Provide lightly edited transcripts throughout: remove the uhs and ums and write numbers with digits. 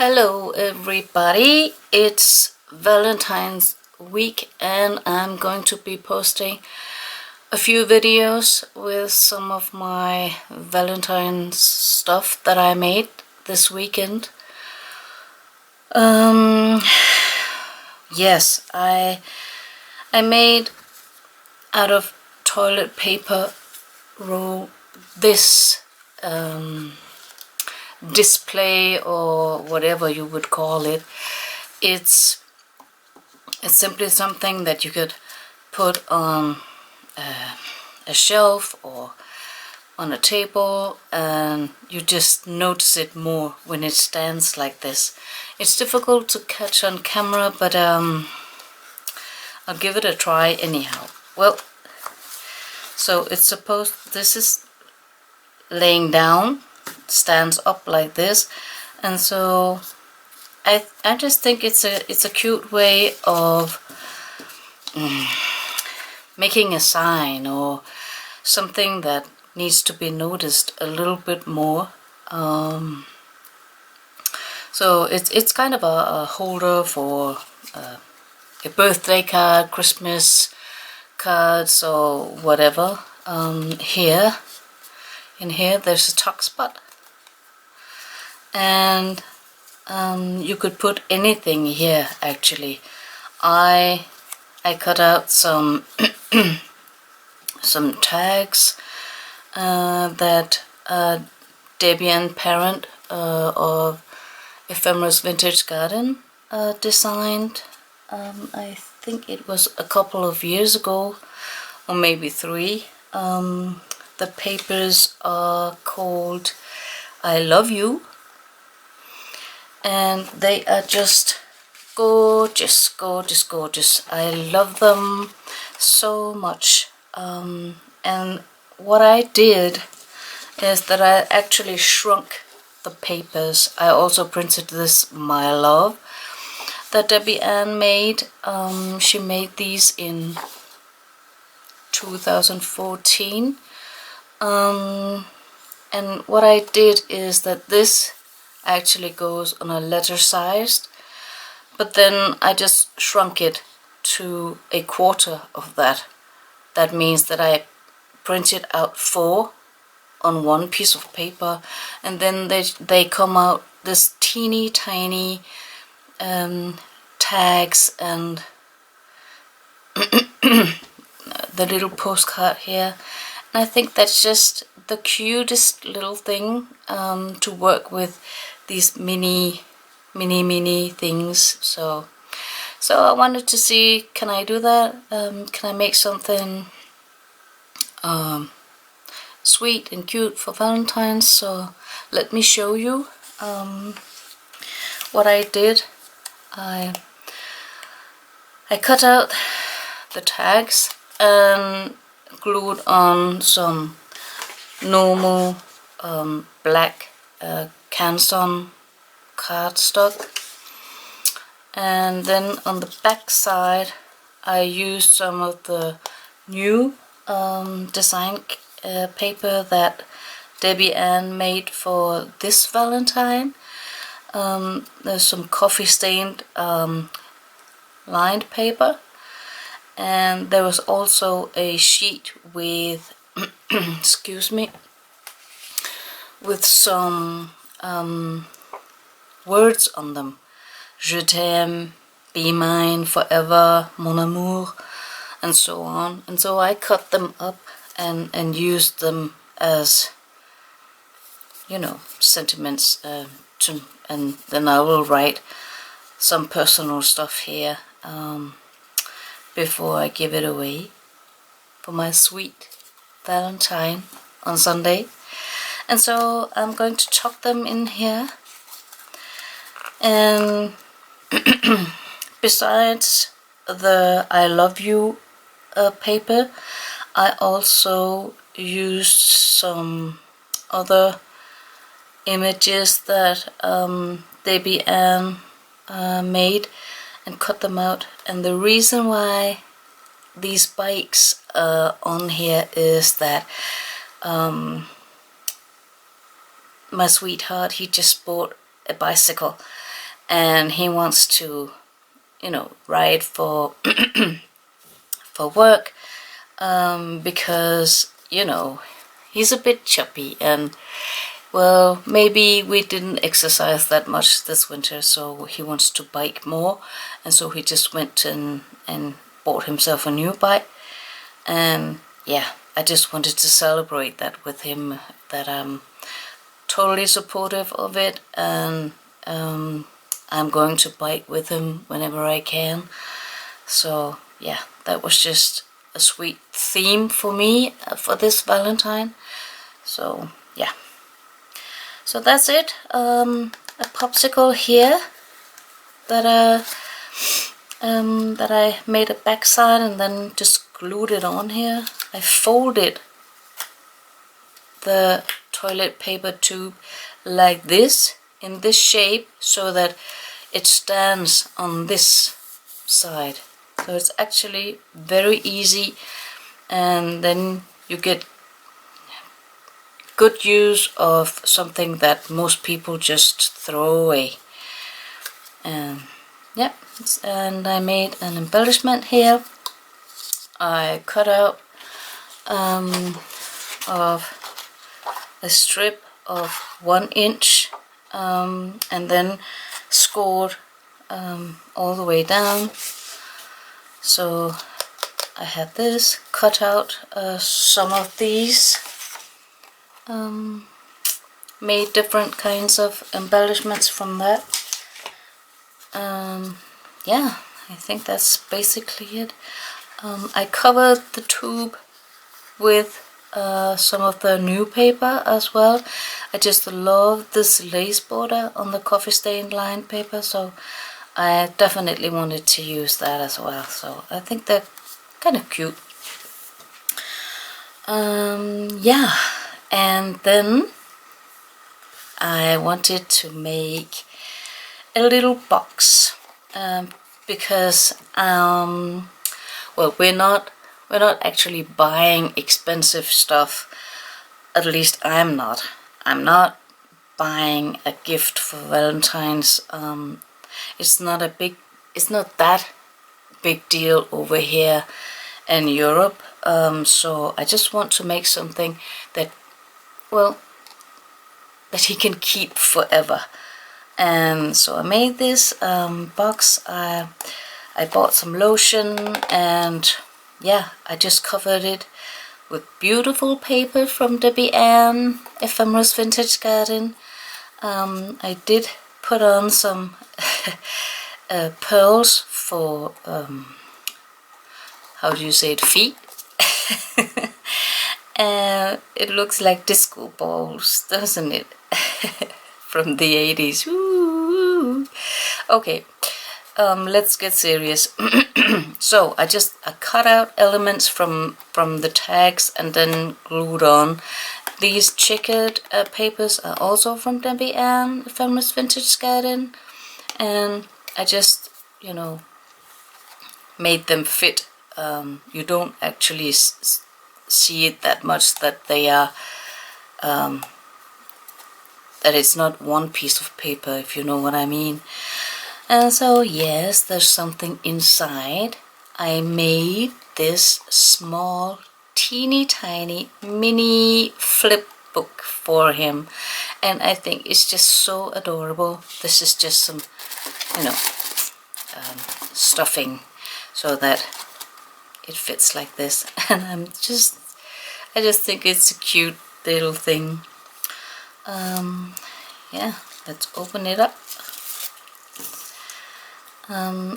Hello everybody, it's Valentine's week and I'm going to be posting a few videos with some of my Valentine's stuff that I made this weekend. Yes, I made out of toilet paper roll this display or whatever you would call it. It's simply something that you could put on a shelf or on a table, and you just notice it more when it stands like this. It's difficult to catch on camera, but I'll give it a try anyhow. Well, so it's supposed, this is laying down, stands up like this, and so I just think it's a cute way of making a sign or something that needs to be noticed a little bit more. So it's kind of a holder for a birthday card, Christmas cards, or whatever. In here there's a tuck spot, and you could put anything here. Actually, I cut out some some tags that Debbie and Parent of Ephemeris Vintage Garden designed. I think it was a couple of years ago, or maybe 3. The papers are called I Love You, and they are just gorgeous, gorgeous, gorgeous. I love them so much. And what I did is that I actually shrunk the papers. I also printed this My Love that Debbie Ann made. She made these in 2014. And what I did is that this actually goes on a letter sized, but then I just shrunk it to 1/4 of that. That means that I printed out 4 on one piece of paper, and then they come out this teeny tiny tags and the little postcard here. And I think that's just the cutest little thing to work with, these mini things. So I wanted to see, can I do that? Can I make something sweet and cute for Valentine's? So let me show you what I did. I cut out the tags and glued on some normal black Canson cardstock, and then on the back side I used some of the new design paper that Debbie Ann made for this Valentine. There's some coffee stained lined paper, and there was also a sheet with excuse me, with some words on them: Je t'aime, be mine forever, mon amour, and so on. And so I cut them up and used them as, you know, sentiments and then I will write some personal stuff here before I give it away for my sweet Valentine on Sunday. And so I'm going to tuck them in here. And besides the I Love You paper, I also used some other images that Debbie Ann made and cut them out. And the reason why these bikes on here is that my sweetheart, he just bought a bicycle, and he wants to, you know, ride for for work, because, you know, he's a bit chubby, and well, maybe we didn't exercise that much this winter, so he wants to bike more, and so he just went and bought himself a new bike. And yeah, I just wanted to celebrate that with him, that I'm totally supportive of it, and I'm going to bike with him whenever I can. So yeah, that was just a sweet theme for me for this Valentine. So yeah, so that's it. A popsicle here that I made a backside and then just glued it on here. I folded the toilet paper tube like this, in this shape, so that it stands on this side. So it's actually very easy, and then you get good use of something that most people just throw away. Yeah, and I made an embellishment here. I cut out of a strip of 1 inch, and then scored all the way down. So I had this, cut out some of these, made different kinds of embellishments from that. Yeah, I think that's basically it. I covered the tube with some of the new paper as well. I just love this lace border on the coffee stain lined paper, so I definitely wanted to use that as well. So I think they're kind of cute. Yeah, and then I wanted to make a little box, because well, we're not actually buying expensive stuff. At least I'm not buying a gift for Valentine's. It's not that big deal over here in Europe. So I just want to make something that, well, that he can keep forever. And so I made this box. I bought some lotion, and yeah, I just covered it with beautiful paper from Debbie Ann Ephemeris Vintage Garden. I did put on some pearls for, how do you say it, feet? It looks like disco balls, doesn't it? From the 80s. Ooh. Okay, let's get serious. So I cut out elements from the tags and then glued on. These checkered papers are also from Debbie Ann Ephemeris Vintage Garden, and I just, you know, made them fit. You don't actually see it that much that they are, that it's not one piece of paper, if you know what I mean. And so yes, there's something inside. I made this small, teeny tiny mini flip book for him, and I think it's just so adorable. This is just some, you know, stuffing so that it fits like this, and I just think it's a cute little thing. Yeah, let's open it up.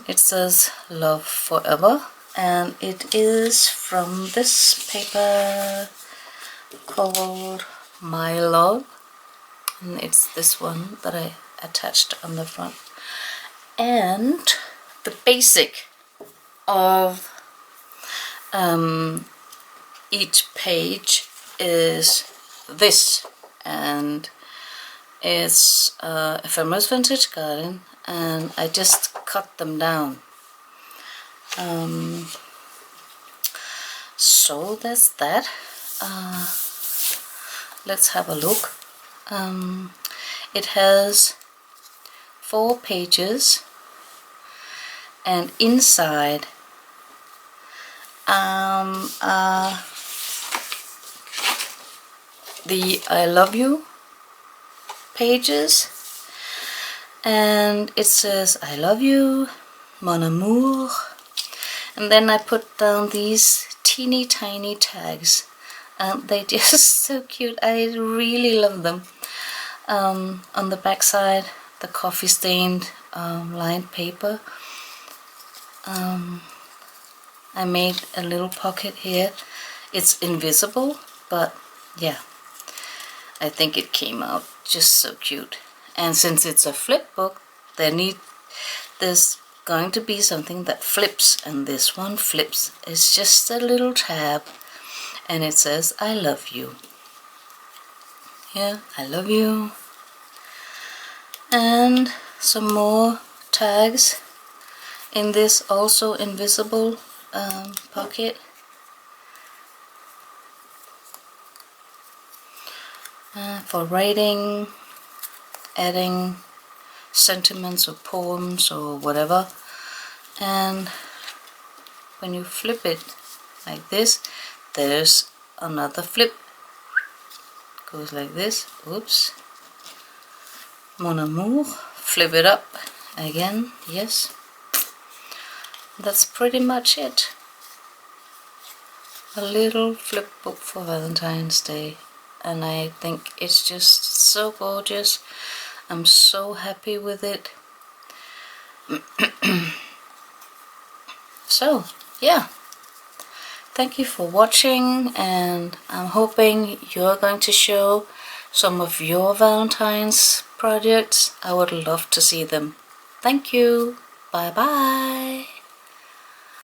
It says Love Forever, and it is from this paper called My Love, and it's this one that I attached on the front. And the basic of each page is this, and it's Ephemeris Vintage Garden, and I just cut them down. So that's that. Let's have a look. It has 4 pages, and inside the I love you pages, and it says I love you, mon amour, and then I put down these teeny tiny tags, and they're just so cute. I really love them. On the back side, the coffee stained lined paper. I made a little pocket here. It's invisible, but yeah, I think it came out just so cute. And since it's a flip book, there's going to be something that flips, and this one flips. It's just a little tab, and it says I love you. Yeah, I love you. And some more tags in this also invisible pocket. For writing, adding sentiments or poems or whatever. And when you flip it like this, there's another flip. Goes like this. Oops. Mon amour. Flip it up again. Yes. That's pretty much it. A little flip book for Valentine's Day. And I think it's just so gorgeous. I'm so happy with it. So, yeah. Thank you for watching, and I'm hoping you're going to show some of your Valentine's projects. I would love to see them. Thank you. Bye bye.